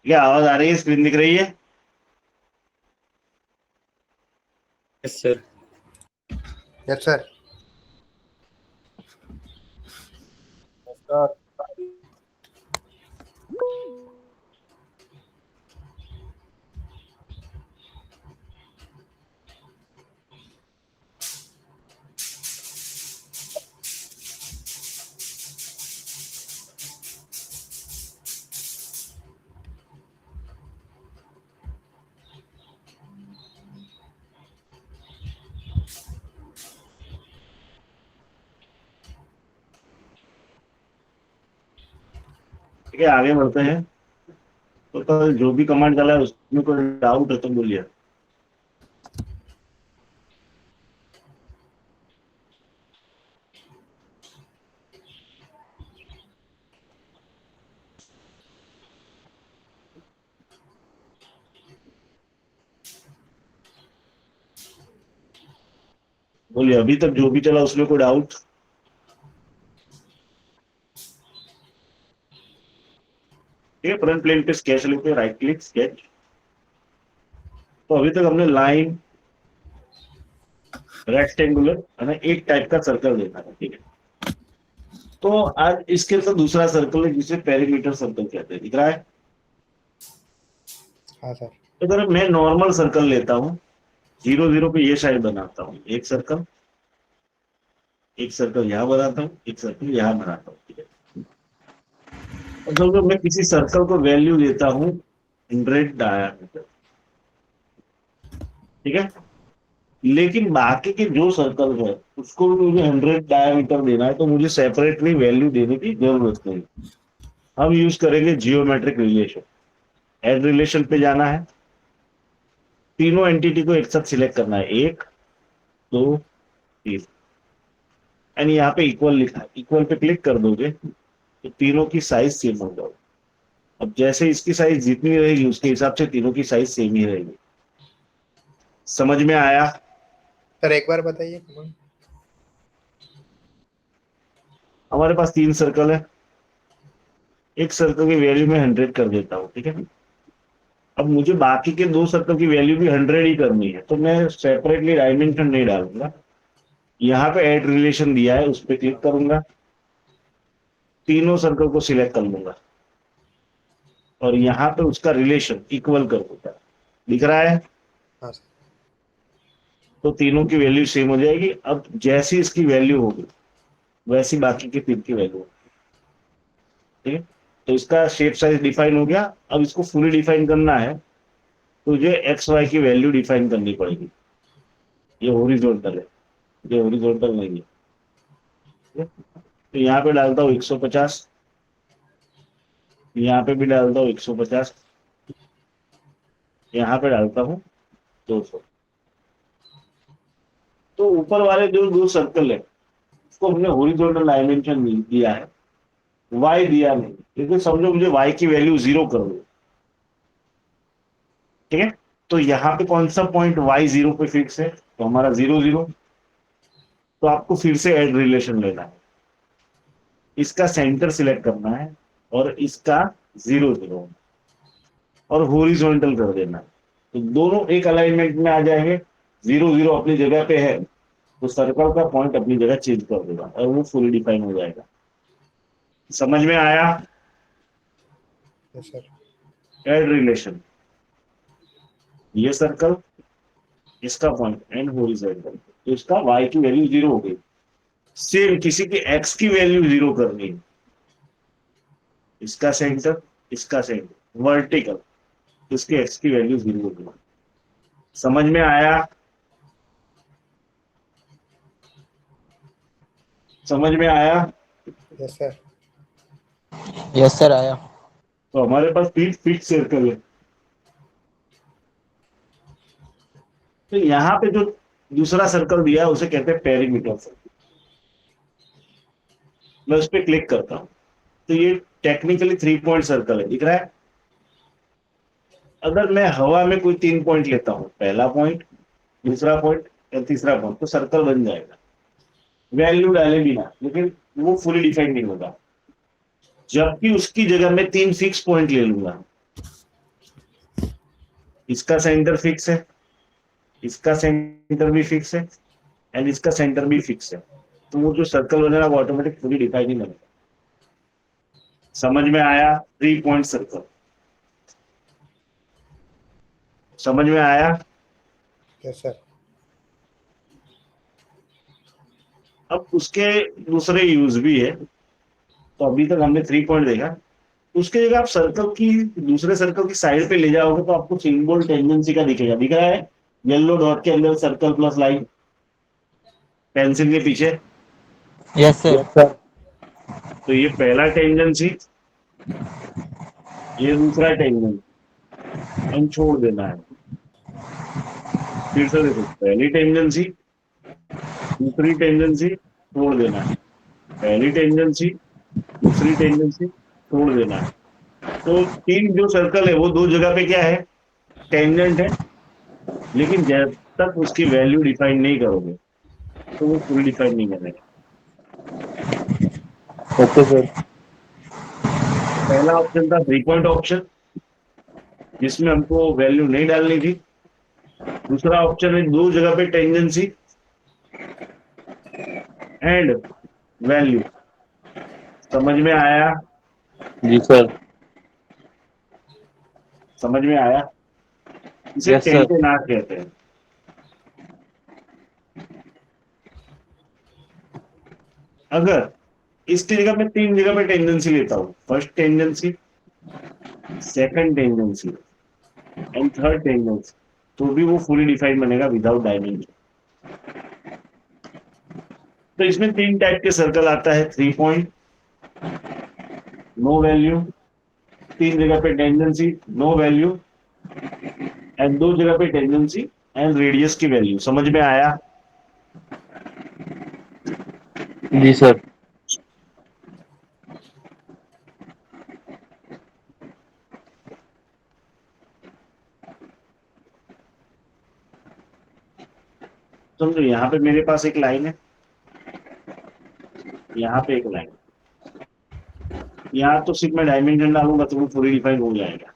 क्या आवाज आ रही है? स्क्रीन दिख रही है? Yes sir. Yes sir. ठीक है, आगे बढ़ते हैं। तो कल जो भी कमांड चला है उसमें कोई डाउट है तो बोलिए। बोलिए, अभी तक जो भी चला उसमें कोई डाउट? ठीक है, फ्रंट प्लेन पे स्केच लेते हैं, राइट क्लिक स्केच। तो अभी तक हमने लाइन, रेक्टेंगुलर है एक टाइप का सर्कल देखा था। ठीक है, तो आज इसके साथ दूसरा सर्कल है जिसे पेरीमीटर सर्कल कहते हैं। दिख रहा है? हाँ सर। अगर मैं नॉर्मल सर्कल लेता हूँ, 0 0 पे ये साइड बनाता हूँ, एक सर्कल, एक सर्कल यहाँ बनाता हूँ, एक सर्कल यहाँ बनाता हूँ। ठीक है, और जब मैं किसी सर्कल को वैल्यू देता हूँ 100 डायमीटर, ठीक है, लेकिन बाकी के जो सर्कल है उसको भी मुझे 100 डायमीटर देना है, तो मुझे सेपरेटली वैल्यू देने की जरूरत नहीं। हम यूज करेंगे जियोमेट्रिक रिलेशन। एड रिलेशन पे जाना है, तीनों एंटिटी को एक साथ सिलेक्ट करना है, 1 2 3, एंड यहाँ पे इक्वल लिखा है, इक्वल पे क्लिक कर दोगे तो तीनों की साइज सेम हो जाएगी। अब जैसे इसकी साइज जितनी रहेगी उसके हिसाब से तीनों की साइज सेम ही रहेगी। समझ में आया? सर एक बार बताइए कमांड। हमारे पास 3 सर्कल है, एक सर्कल की वैल्यू में 100 कर देता हूँ। ठीक है, अब मुझे बाकी के 2 सर्कल की वैल्यू भी 100 ही करनी है, तो मैं सेपरेटली डायमेंशन नहीं डालूंगा। यहाँ पे ऐड रिलेशन दिया है, उस पर क्लिक करूंगा, तीनों सर्कल को सिलेक्ट कर लूंगा और यहाँ पे उसका रिलेशन इक्वल कर दूंगा। दिख रहा है? हाँ सर। तो तीनों की वैल्यू सेम हो जाएगी। अब जैसी इसकी वैल्यू होगी वैसी बाकी की 3 की वैल्यू होगी। ठीक है, तो इसका शेप साइज डिफाइन हो गया। अब इसको फुली डिफाइन करना है तो मुझे एक्स वाई की वैल्यू डिफाइन करनी पड़ेगी। ये हॉरिजॉन्टल है, ये हॉरिजॉन्टल नहीं है। ठीक है? तो यहाँ पे डालता हूँ 150, यहाँ पे भी डालता हूँ 150, यहाँ पे डालता हूँ 200। तो ऊपर वाले जो 2 सर्कल है उसको हमने हॉरिजॉन्टल डायमेंशन दिया है, वाई दिया नहीं, लेकिन समझो मुझे वाई की वैल्यू 0 कर दो। ठीक है, तो यहाँ पे कौन सा पॉइंट वाई 0 पे फिक्स है? तो हमारा 0 0। तो आपको फिर से ऐड रिलेशन लेना है, इसका सेंटर सिलेक्ट करना है और इसका 0 0 और हॉरिजॉन्टल कर देना है, तो दोनों एक अलाइनमेंट में आ जाएंगे। 0 0 अपनी जगह पे है तो सर्कल का पॉइंट अपनी जगह चेंज कर देगा और वो फुली डिफाइन हो जाएगा। समझ में आया? Yes sir. ऐड रिलेशन, ये सर्कल, इसका पॉइंट एंड हॉरिजॉन्टल, तो इसका y की वैल्यू 0 हो गई। सेम किसी की x की वैल्यू 0 करनी है, इसका सेंटर, इसका सेंटर, वर्टिकल, इसके x की वैल्यू 0 हो गई। समझ में आया? समझ में आया? Yes sir. यस सर आया। तो हमारे पास 3 फिक्स सर्कल है। तो यहाँ पे जो दूसरा सर्कल दिया है उसे कहते हैं पेरीमीटर सर्कल। मैं उस पर क्लिक करता हूं तो ये टेक्निकली 3 पॉइंट सर्कल है। दिख रहा है? अगर मैं हवा में कोई 3 पॉइंट लेता हूं, पहला पॉइंट, दूसरा पॉइंट या तीसरा पॉइंट, तो सर्कल बन जाएगा वैल्यू डाले बिना, लेकिन वो फुली डिफाइंड नहीं होगा। जबकि उसकी जगह मैं 3 फिक्स पॉइंट ले लूंगा इसका सेंटर फिक्स है, इसका सेंटर भी फिक्स है, एंड इसका सेंटर भी फिक्स है, तो वो जो सर्कल बनेगा वो ऑटोमेटिक पूरी डिफाइन नहीं बनेगा। समझ में आया? 3 पॉइंट सर्कल समझ में आया? Yes sir. अब उसके दूसरे यूज भी है। तो अभी तक हमने 3 पॉइंट देखा। उसके जगह आप सर्कल की दूसरे सर्कल की साइड पे ले जाओगे तो आपको सिंबल टेंजेंसी का दिखेगा, दिख रहा है? येलो डॉट के अंदर सर्कल प्लस लाइन, पेंसिल के पीछे। Yes sir. तो ये पहला टेंजेंसी, ये दूसरा टेंजेंसी, एंड छोड़ देना है। फिर से देखो, पहली टेंजेंसी, दूसरी टेंजेंसी, छोड़ देना है। पहली टेंजेंसी, दूसरी टेंजेंसी, छोड़ देना है। तो तीन जो सर्कल है वो दो जगह पे क्या है? टेंजेंट है। लेकिन जब तक उसकी वैल्यू डिफाइन नहीं करोगे तो वो पूरी डिफाइन नहीं करेगा। Okay sir. पहला ऑप्शन था 3 पॉइंट ऑप्शन, जिसमें हमको वैल्यू नहीं डालनी थी। दूसरा ऑप्शन है दो जगह पे टेंजेंसी एंड वैल्यू। समझ में आया? जी सर। समझ में आया? इसे यस सर। टेंटेनार्ड कहते हैं। अगर इसकी जगह मैं तीन जगह पे टेंडेंसी लेता हूं, first tendency, second tendency and third tendency, तो भी वो फुली डिफाइन बनेगा विदाउट डायमेंशन। तो इसमें तीन टाइप के सर्कल आता है। 3 पॉइंट, नो वैल्यू, तीन जगह पे टेंडेंसी, नो वैल्यू, एंड दो जगह पे टेंडेंसी एंड रेडियस की वैल्यू। समझ में आया? जी सर। समझो, यहाँ पे मेरे पास एक लाइन है, यहाँ पे एक लाइन, यहाँ तो सिर्फ मैं डायमेंशन डालूंगा तो वो पूरी डिफाइन हो जाएगा।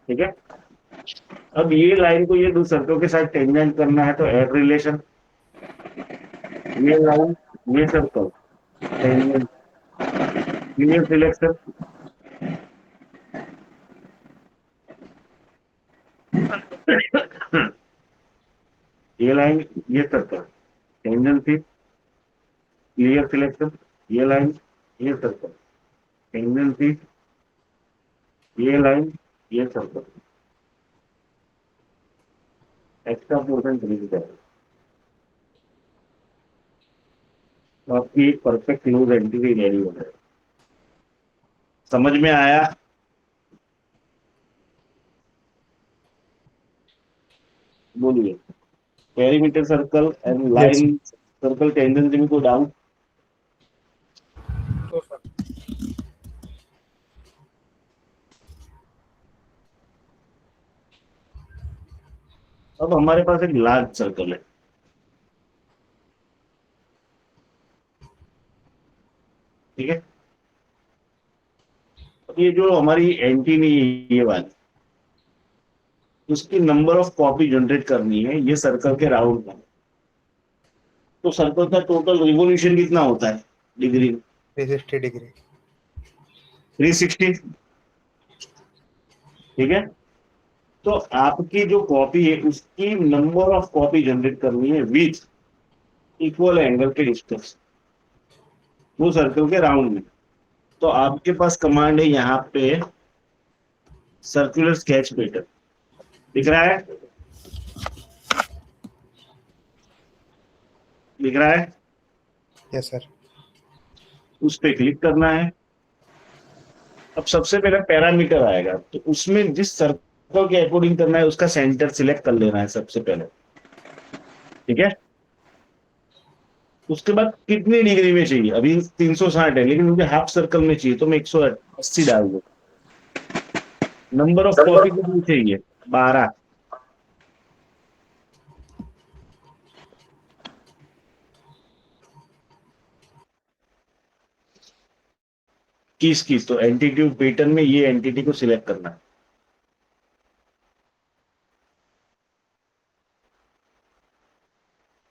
ठीक है। अब ये लाइन को ये दो सर्कल के साथ टेंजेंट करना है तो एड रिलेशन, ये लाइन, ये सर्कल, टेंजेंट, क्लियर सिलेक्शन। ये लाइन, ये सर्कल, टेंजेंसी, क्लियर सिलेक्शन, ये लाइन, ये सर्कल, टेंडेंसी, ये लाइन, ये सर्कल, एक्स्ट्रा पोर्शन खरीद जाएगा। तो आपकी एक परफेक्ट क्लोज एंटिटी रेडी हो जाएगा। समझ में आया? बोलिए। Perimeter circle and yes line circle tendency में कोई डाउट? सर। अब हमारे पास एक लार्ज सर्कल है, ठीक है। अब ये जो हमारी एंटी नहीं है, ये वाली, उसकी नंबर ऑफ कॉपी जनरेट करनी है ये सर्कल के राउंड में। तो सर्कल का टोटल रिवोल्यूशन कितना होता है डिग्री? 360 डिग्री। 360। ठीक है। तो आपकी जो कॉपी है उसकी नंबर ऑफ कॉपी जनरेट करनी है विथ इक्वल एंगल के डिस्टेंस, वो सर्कल के राउंड में। तो आपके पास कमांड है यहाँ पे, सर्कुलर स्केच पैटर्न, दिख रहा है? दिख रहा है? Yes sir. उस पे क्लिक करना है। अब सबसे पहले पैरामीटर आएगा, तो उसमें जिस सर्कल के अकॉर्डिंग करना है उसका सेंटर सिलेक्ट कर लेना है सबसे पहले। ठीक है। उसके बाद कितनी डिग्री में चाहिए? अभी 360 है लेकिन मुझे हाफ सर्कल में चाहिए तो मैं 180 डाल दूं। नंबर ऑफ कॉपी कितनी चाहिए? 12। किसकी, तो एंटिटी पैटर्न में ये एंटिटी को सिलेक्ट करना है।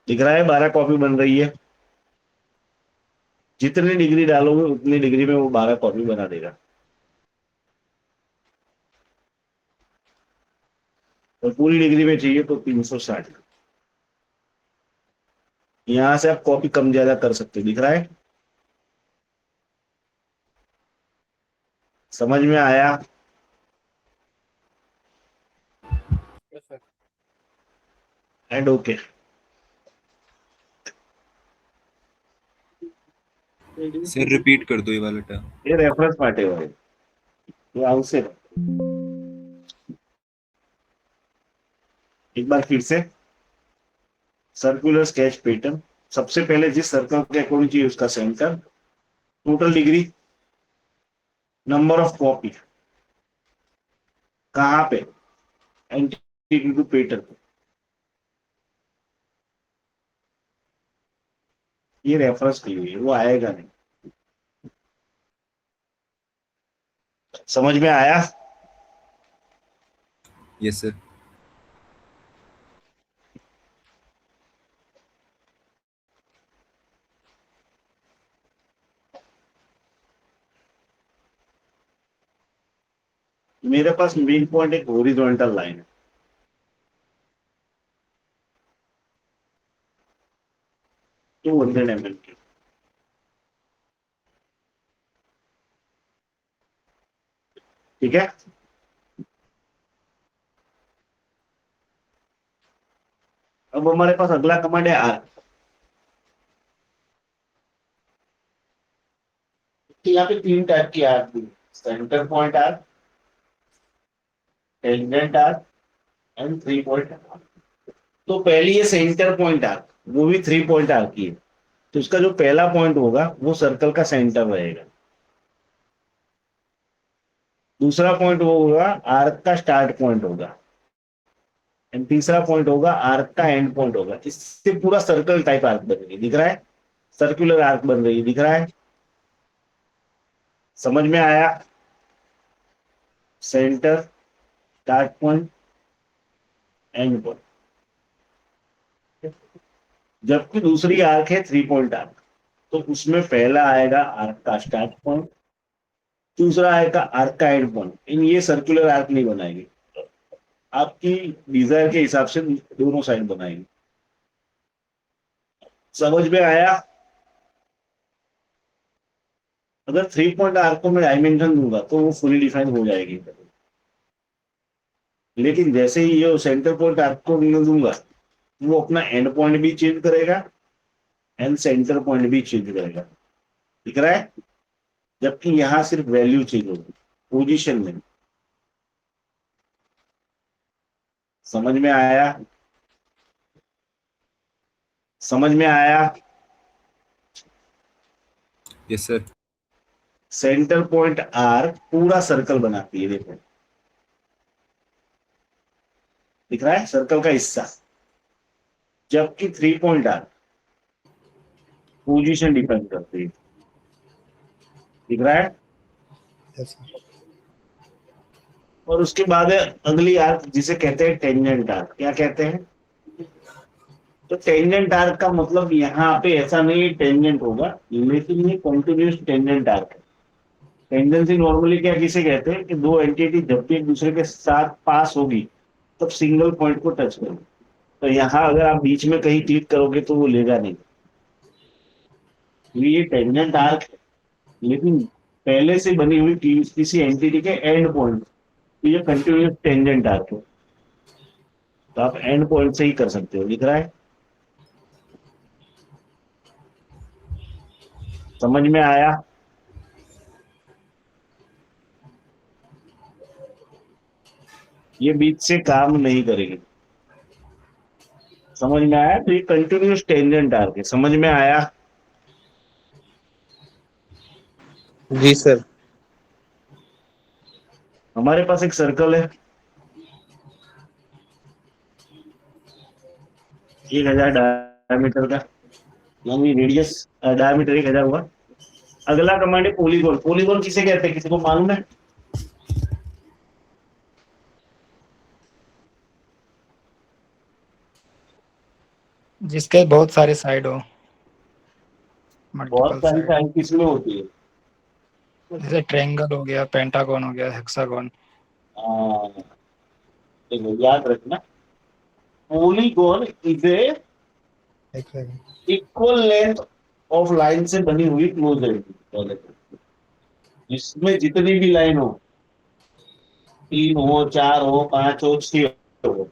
दिख रहा है 12 कॉपी बन रही है। जितनी डिग्री डालोगे उतनी डिग्री में वो 12 कॉपी बना देगा। और पूरी डिग्री में चाहिए तो 360। यहां से आप कॉपी कम ज्यादा कर सकते हो। दिख रहा है? समझ में आया? Yes, sir. And okay. Sir repeat कर दो ये वाला टर्म। ये रेफरेंस पार्ट है भाई, ये आउटसेट। एक बार फिर से, सर्कुलर स्केच पैटर्न। सबसे पहले जिस सर्कल के अकॉर्डिंग चाहिए उसका centre, total degree, number of copy, कहां पे, एंटिटी टू पैटर्न। ये रेफरेंस की हुई है, वो आएगा नहीं। समझ में आया? Yes sir. मेरे पास मेन पॉइंट एक हॉरिजॉन्टल लाइन है, 200 mm की। ठीक है, अब हमारे पास अगला कमांड है आर्क। यहाँ पे 3 टाइप की arc the, centre point arc, tangent arc and 3 point arc. तो पहली ये सेंटर पॉइंट आर्क, वो भी 3 पॉइंट आर्क की है। तो इसका जो पहला पॉइंट होगा वो सर्कल का सेंटर रहेगा। दूसरा पॉइंट वो होगा आर्क का स्टार्ट पॉइंट होगा, एंड तीसरा पॉइंट होगा आर्क का एंड पॉइंट होगा। इससे पूरा सर्कल टाइप आर्क बनेगी। दिख रहा है? सर्कुलर आर्क बन रही है। दिख रहा है? समझ में आया? Centre, start point, and point. जबकि दूसरी आर्क है 3 पॉइंट आर्क, तो उसमें पहला आएगा आर्क का स्टार्ट पॉइंट, दूसरा आएगा आर्क का एंड पॉइंट। इन ये सर्कुलर आर्क नहीं बनाएगी, आपकी डिजायर के हिसाब से दोनों साइड बनाएंगे। समझ में आया? अगर 3 पॉइंट आर्क को मैं डायमेंशन दूंगा तो वो फुली डिफाइन हो जाएगी। लेकिन जैसे ही ये सेंटर पॉइंट आर्क को मैं दूंगा, वो अपना एंड पॉइंट भी चेंज करेगा एंड सेंटर पॉइंट भी चेंज करेगा। दिख रहा है? जबकि यहां सिर्फ वैल्यू चेंज होगी, पोजीशन में। समझ में आया? समझ में आया? Yes sir. Centre point arc पूरा सर्कल बनाती है, देखो दिख रहा है, सर्कल का हिस्सा। जबकि 3 पॉइंट आर्क पोजीशन डिपेंड करती है। दिख रहा है? Yes, sir. और उसके बाद है अगली आर्क जिसे कहते हैं टेंजेंट आर्क। क्या कहते हैं? तो टेंजेंट आर्क का मतलब यहाँ पे ऐसा नहीं टेंजेंट होगा, लेकिन ये कंटिन्यूस टेंजेंट आर्क है। टेंजेंसी नॉर्मली क्या किसे कहते हैं कि दो एंटिटी जब भी एक दूसरे के साथ पास होगी तब सिंगल पॉइंट को टच करोगे। तो यहाँ अगर आप बीच में कहीं क्लिक करोगे तो वो लेगा नहीं। ये टेंजेंट आर्क है, लेकिन पहले से बनी हुई किसी एंटिटी के एंड पॉइंट, तो ये कंटिन्यूस टेंजेंट आर्क है। तो आप एंड पॉइंट से ही कर सकते हो। दिख रहा है? समझ में आया? ये बीच से काम नहीं करेगी। समझ में आया? तो ये कंटिन्यूस टेंजेंट आर्क है। समझ में आया? जी सर। हमारे पास एक सर्कल है 1000 डायमीटर का, यानी रेडियस डायमीटर 1000 हुआ। अगला कमांड है पॉलीगॉन। पॉलीगॉन किसे कहते हैं, किसी को मालूम है? जिसके बहुत सारे साइड हो, बहुत मल्टीपल सारी साइड, साइड किसमें होती है? जैसे ट्रायंगल हो गया, पेंटागन हो गया, हेक्सागन। हाँ, देखो याद रखना, पॉलीगॉन इज ए एक second. Equal length of line से बनी हुई क्लोज एंटिटी, जिसमें जितनी भी लाइन हो, 3 हो, 4 हो, 5 हो, 6 हो,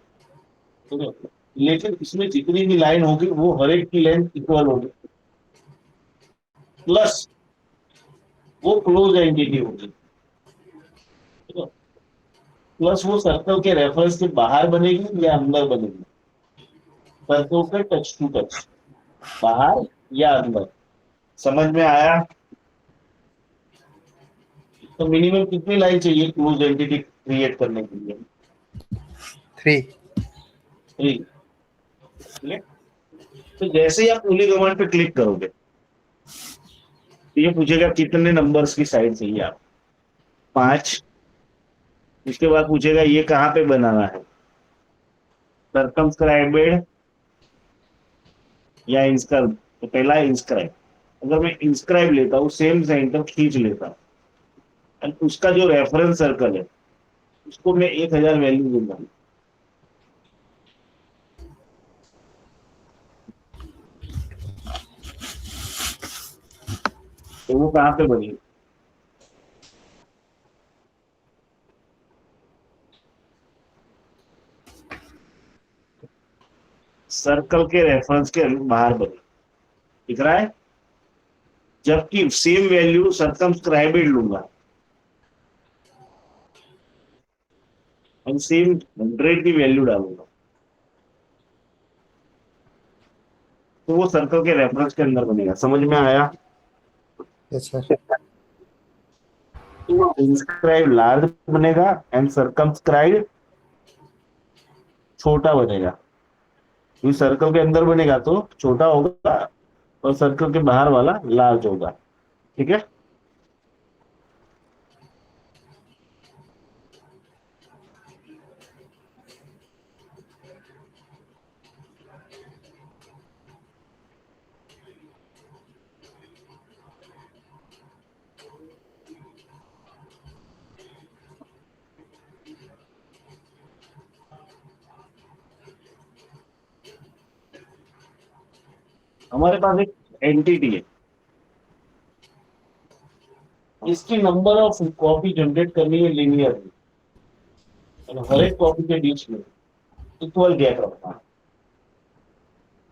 ठीक है? लेकिन इसमें जितनी भी लाइन होगी वो हर एक की लेंथ इक्वल होगी, प्लस वो क्लोज एंटिटी होगी, ठीक है? प्लस वो सर्कल के रेफरेंस के बाहर बनेगी या अंदर बनेगी, सर्कल के टच टू टच, बाहर या अंदर। समझ में आया? तो मिनिमम कितनी लाइन चाहिए क्लोज एंटिटी क्रिएट करने के लिए? 3। 3। तो जैसे ही आप पूली कमांड पे क्लिक करोगे तो ये पूछेगा कितने नंबर्स की साइड चाहिए आप? 5। इसके बाद पूछेगा ये कहाँ पे बनाना है, सर्कमस्क्राइबेड या इंस्क्राइब? तो पहला है इंस्क्राइब। अगर मैं इंस्क्राइब लेता हूँ, सेम सेंटर खींच लेता हूँ, और उसका जो रेफरेंस सर्कल है उसको मैं 1000 वैल्यू दूंगा, तो वो कहाँ पे बनेगी? सर्कल के रेफरेंस के बाहर बनेगी, दिख रहा है? जबकि सेम वैल्यू सर्कमस्क्राइबेड लूंगा और सेम 100 की वैल्यू डालूंगा, तो वो सर्कल के रेफरेंस के अंदर बनेगा। समझ में आया? Yes sir. तो इंस्क्राइब लार्ज बनेगा एंड सर्कमस्क्राइब छोटा बनेगा। ये सर्कल के अंदर बनेगा तो छोटा होगा और सर्कल के बाहर वाला लार्ज होगा, ठीक है? हमारे पास एक एंटिटी है, इसकी नंबर ऑफ कॉपी जनरेट करनी है लीनियर, हर एक कॉपी के बीच में इक्वल गैप रखना है।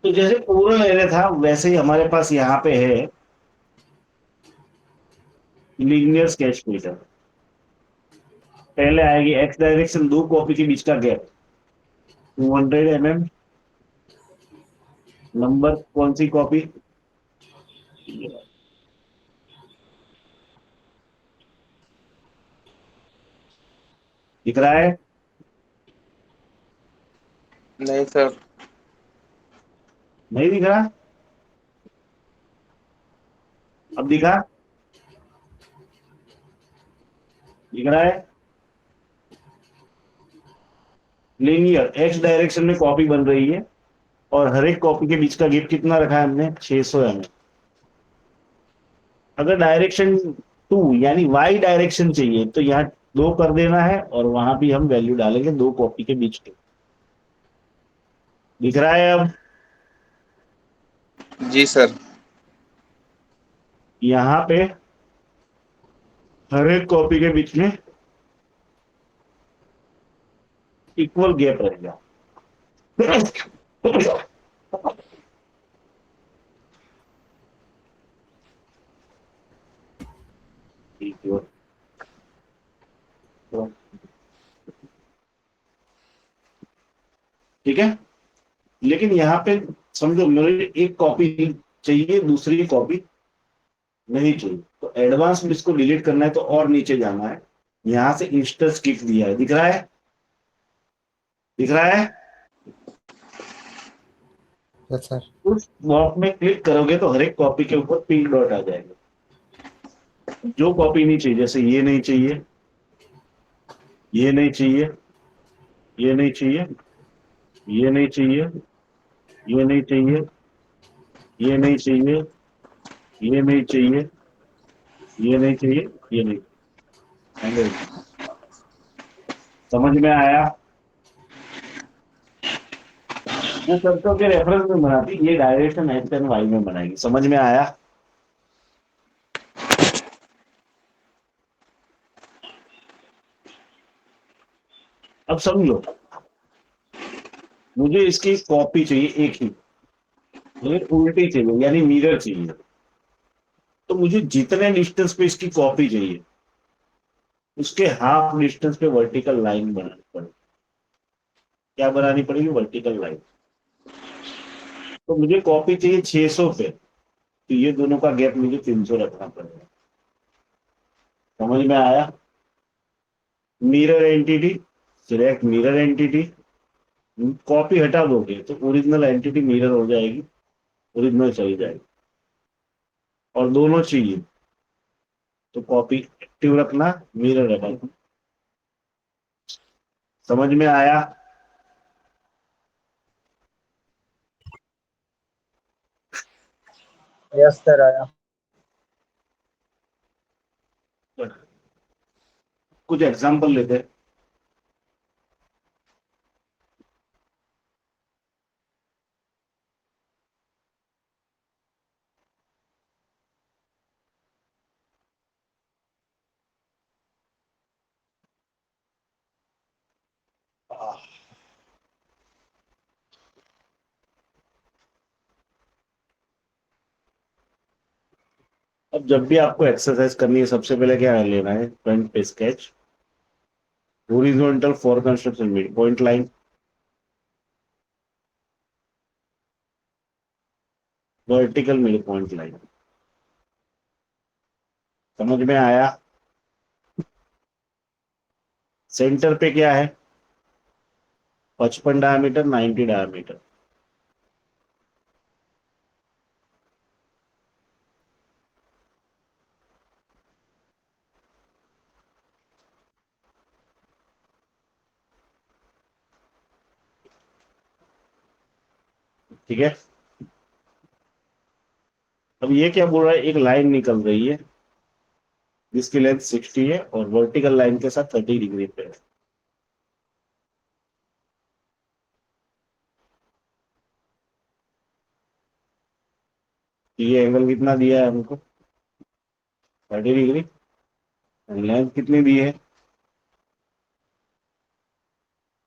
तो जैसे पूर्ण एरे था वैसे ही हमारे पास यहाँ पे है लीनियर स्केच फिल्टर। पहले आएगी एक्स डायरेक्शन, 2 कॉपी के बीच का गैप 200 mm। नंबर कौन सी कॉपी? दिख रहा है? नहीं सर। नहीं दिख रहा? अब दिखा? दिख रहा है? लीनियर एक्स डायरेक्शन में कॉपी बन रही है और हर एक कॉपी के बीच का गैप कितना रखा है हमने? 600 mm। अगर डायरेक्शन 2 यानी वाई डायरेक्शन चाहिए तो यहाँ 2 कर देना है और वहां भी हम वैल्यू डालेंगे 2 कॉपी के बीच के। दिख रहा है अब? जी सर। यहाँ पे हर एक कॉपी के बीच में इक्वल गैप रहेगा। ठीक है, लेकिन यहाँ पे समझो मेरे एक कॉपी चाहिए, दूसरी कॉपी नहीं चाहिए, तो एडवांस में इसको डिलीट करना है तो और नीचे जाना है, यहां से इंस्टर स्किप दिया है, दिख रहा है? दिख रहा है? Yes sir. उस बॉक्स में क्लिक करोगे तो हर एक कॉपी के ऊपर पिंक डॉट आ जाएगा। जो कॉपी नहीं चाहिए, जैसे ये नहीं चाहिए, ये नहीं चाहिए, ये नहीं चाहिए, ये नहीं चाहिए, ये नहीं चाहिए, ये नहीं चाहिए, ये नहीं चाहिए, ये नहीं चाहिए, ये नहीं। एंगल समझ में आया? वो सर्कल के रेफरेंस में बनाती, ये डायरेक्शन एक्स एंड वाई में बनाएगी। समझ में आया? अब समझो, मुझे इसकी कॉपी चाहिए एक ही, मुझे उल्टी चाहिए यानी मिरर चाहिए। तो मुझे जितने डिस्टेंस पे इसकी कॉपी चाहिए उसके हाफ डिस्टेंस पे वर्टिकल लाइन बनानी पड़ेगी। क्या बनानी पड़ेगी? Vertical line. तो मुझे कॉपी चाहिए 600 पे, तो ये दोनों का गैप मुझे 300 रखना पड़ेगा। समझ में आया? Mirror entity, select mirror entity, copy हटा दोगे तो ओरिजिनल एंटिटी मिरर हो जाएगी, ओरिजिनल चली जाएगी। और दोनों चाहिए तो कॉपी एक्टिव रखना, मिरर रखना। समझ में आया? यस सर आया। कुछ एग्जांपल लेते हैं। अब जब भी आपको एक्सरसाइज करनी है, सबसे पहले क्या लेना है? फ्रंट पे sketch, horizontal for construction mid point line, vertical mid point line. समझ में आया? सेंटर पे क्या है? 55 डायमीटर, 90 डायमीटर। ठीक है। अब ये क्या बोल रहा है? एक लाइन निकल रही है जिसकी लेंथ 60 है और वर्टिकल लाइन के साथ 30 डिग्री पे है। ये एंगल कितना दिया है हमको? 30 डिग्री। लेंथ कितनी दी है?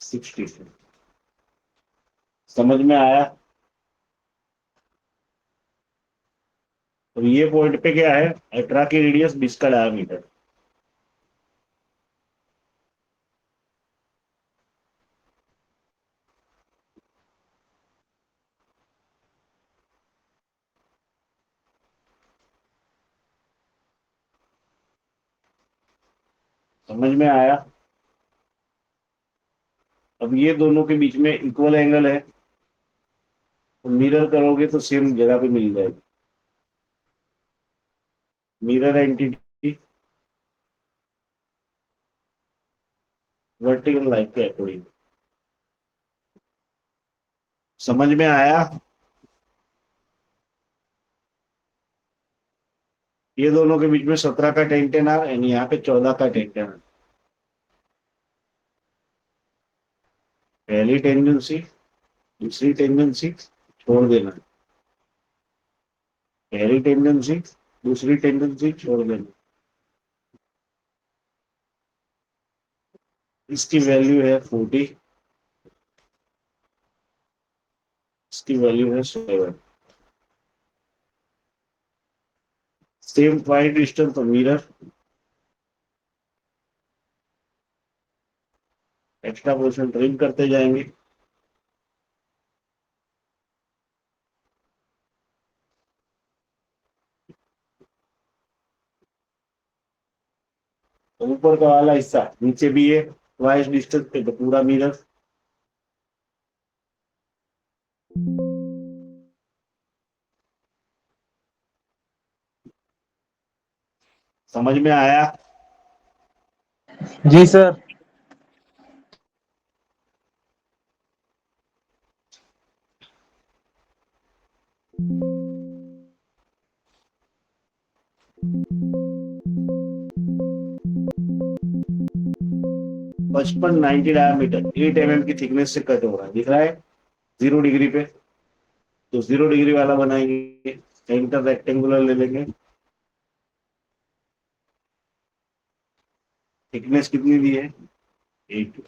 60। समझ में आया? तो ये पॉइंट पे क्या है? अल्ट्रा की रेडियस 20 का डायमीटर। समझ में आया? अब ये दोनों के बीच में इक्वल एंगल है, तो मिरर करोगे तो सेम जगह पे मिल जाएगी। मिरर एंटिटी वर्टिकल लाइन के अकॉर्डिंग। समझ में आया? ये दोनों के बीच में 17 का टेंटेनर यानी यहाँ पे 14 का टेंटेनर। पहली टेंजेंसी, दूसरी टेंजेंसी छोड़ देना। पहली टेंडेंसी, दूसरी टेंडेंसी छोड़ देना। इसकी वैल्यू है 40, इसकी वैल्यू है 7। सेम फाइव डिस्टेंस तो मिरर, एक्स्ट्रा पोर्शन ट्रिम करते जाएंगे। तो ऊपर का वाला हिस्सा नीचे भी है ट्वाइस डिस्टेंस पे, तो पूरा मिरर। समझ में आया? जी सर। 55 90 डायमीटर 8 mm की थिकनेस से कट हो रहा है, दिख रहा है 0 डिग्री पे। तो 0 डिग्री वाला बनाएंगे, सेंटर रेक्टेंगुलर ले लेंगे। थिकनेस कितनी दी है? 8।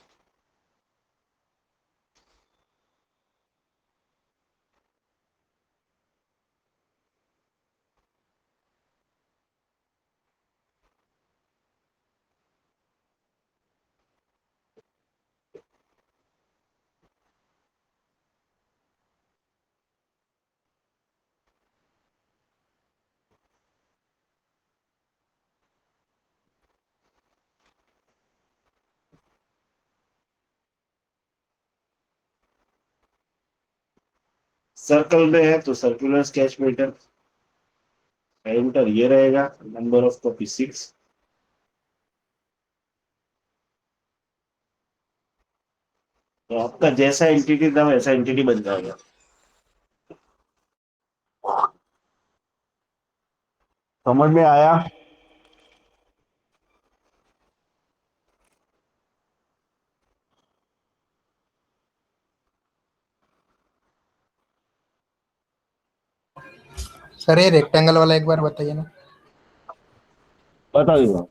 सर्कल में है तो सर्कुलर स्केच मीटर, एंटर ये रहेगा, नंबर ऑफ कॉपी 6। तो आपका जैसा एंटिटी था वैसा एंटिटी बन जाएगा। समझ में आया? सर ये रेक्टेंगल वाला एक बार बताइए ना। बता दूंगा।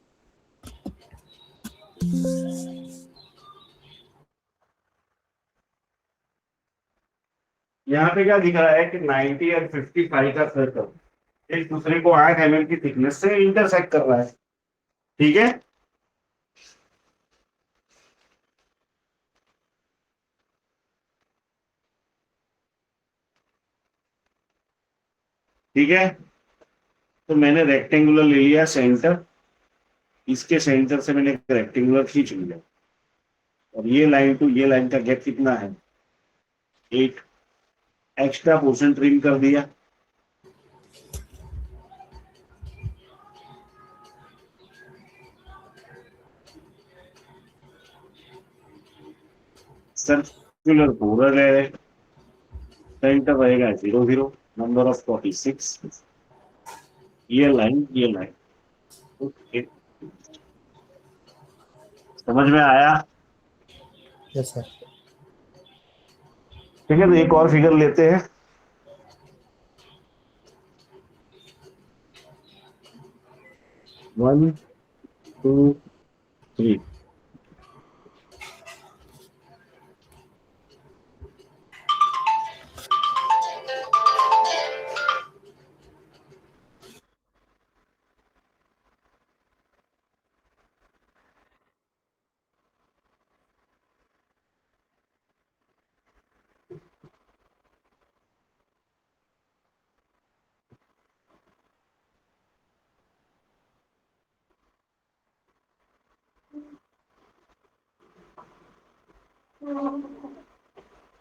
यहाँ पे क्या दिख रहा है कि 90 और 55 का सर्कल एक दूसरे को 8 mm की थिकनेस से इंटरसेक्ट कर रहा है। ठीक है, ठीक है। तो मैंने रेक्टेंगुलर ले लिया सेंटर, इसके सेंटर से मैंने एक रेक्टेंगुलर खींच लिया, और ये लाइन टू ये लाइन का गैप कितना है? 8। एक्स्ट्रा पोर्शन ट्रिम कर दिया। सर्कुलर पूरा ले रहे, सेंटर रहेगा 0 0, नंबर ऑफ 46। ये लाइन ये लाइन। ओके, समझ में आया? Yes sir. ठीक है, तो एक और फिगर लेते हैं। 1 2 3।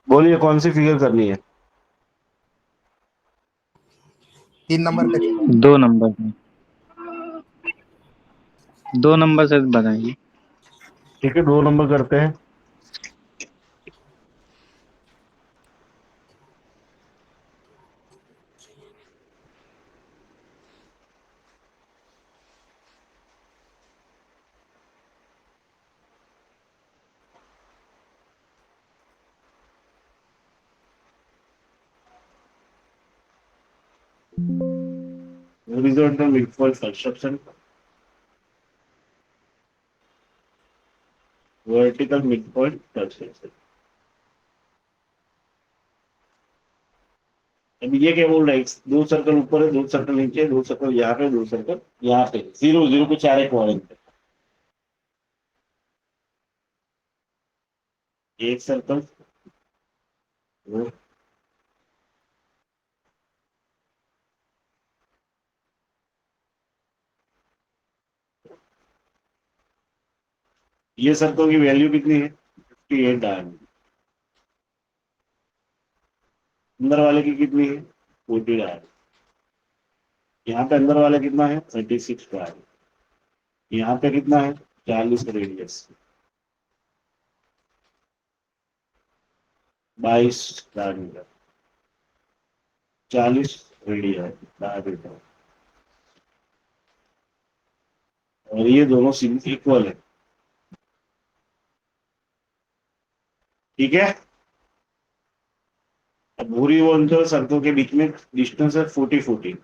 बोलिए कौन सी फिगर करनी है? 3 नंबर पे। 2 नंबर में, 2 नंबर से बताइए। ठीक है, 2 नंबर करते हैं। Horizontal midpoint construction, vertical midpoint construction। अब ये क्या बोल रहा है? 2 सर्कल ऊपर है, 2 सर्कल नीचे है, 2 सर्कल यहाँ पे, 2 सर्कल यहाँ पे, 0 0 के चार क्वाड्रेंट पे। एक सर्कल, दो, ये सर्कल की वैल्यू कितनी है? 58 डायमीटर। अंदर वाले की कितनी है? 40 डायमीटर। यहाँ पे अंदर वाला कितना है? 36 डायमीटर। यहाँ पे कितना है 40 रेडियस, 22 डायमीटर, 40 रेडियस डायमीटर, और ये दोनों इक्वल है। ठीक है। अब भूरी और सर्कल के बीच में डिस्टेंस है 40-40।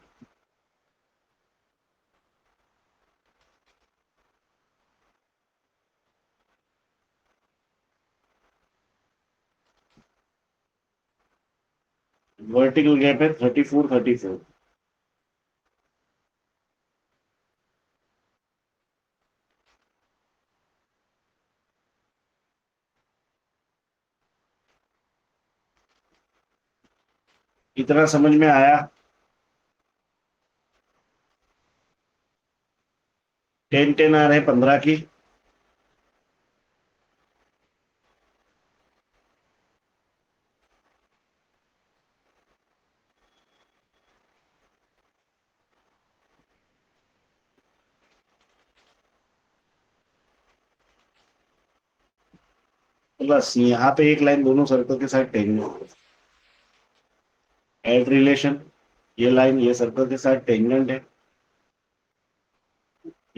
वर्टिकल गैप है 34-34। इतना समझ में आया? 10-10 आ रहे 15 की। बस यहाँ पे एक लाइन दोनों सर्कल के साथ टेंजेंट, एड रिलेशन। ये लाइन ये सर्कल के साथ टेंजेंट है,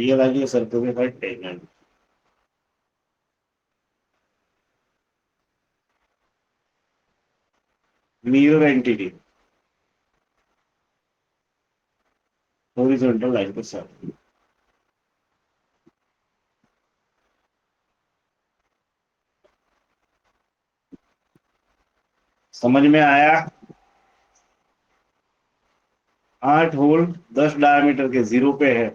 ये लाइन ये सर्कल के साथ tangent. Mirror entity horizontal line के साथ। समझ में आया? 8 होल 10 डायमीटर के 0 पे है।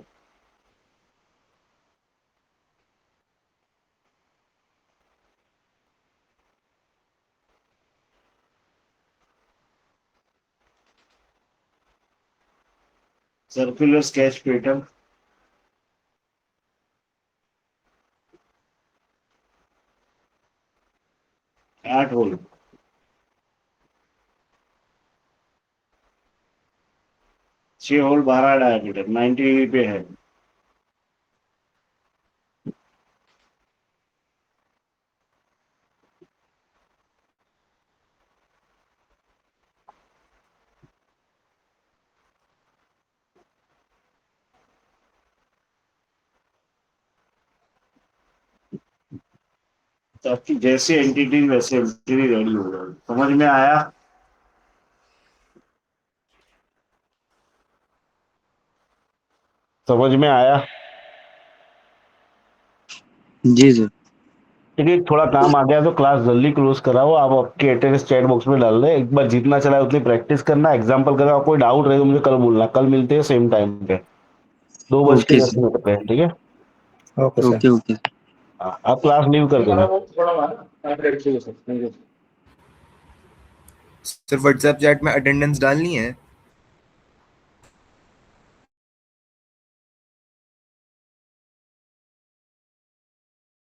Circular sketch pattern, 8 hole, 6 hole 12 diameter 90 degree पे है। तो आपकी जैसी एंटिटी वैसे एंटिटी रेडी हो जाएगी। समझ में आया? समझ में आया? जी सर। ठीक है, थोड़ा काम आ गया तो क्लास जल्दी क्लोज कराओ। आप आपके अटेंडेंस चैट बॉक्स में डाल दें। एक बार जितना चला है उतनी प्रैक्टिस करना, एग्जाम्पल करना। कोई डाउट रहे तो मुझे कल बोलना। कल मिलते हैं सेम टाइम पे, 2 बज के ओके 10 सर। मिनट पे। ठीक है। Okay sir. Okay okay. हाँ, आप क्लास लीव कर देना। सर व्हाट्सएप चैट में अटेंडेंस डालनी है?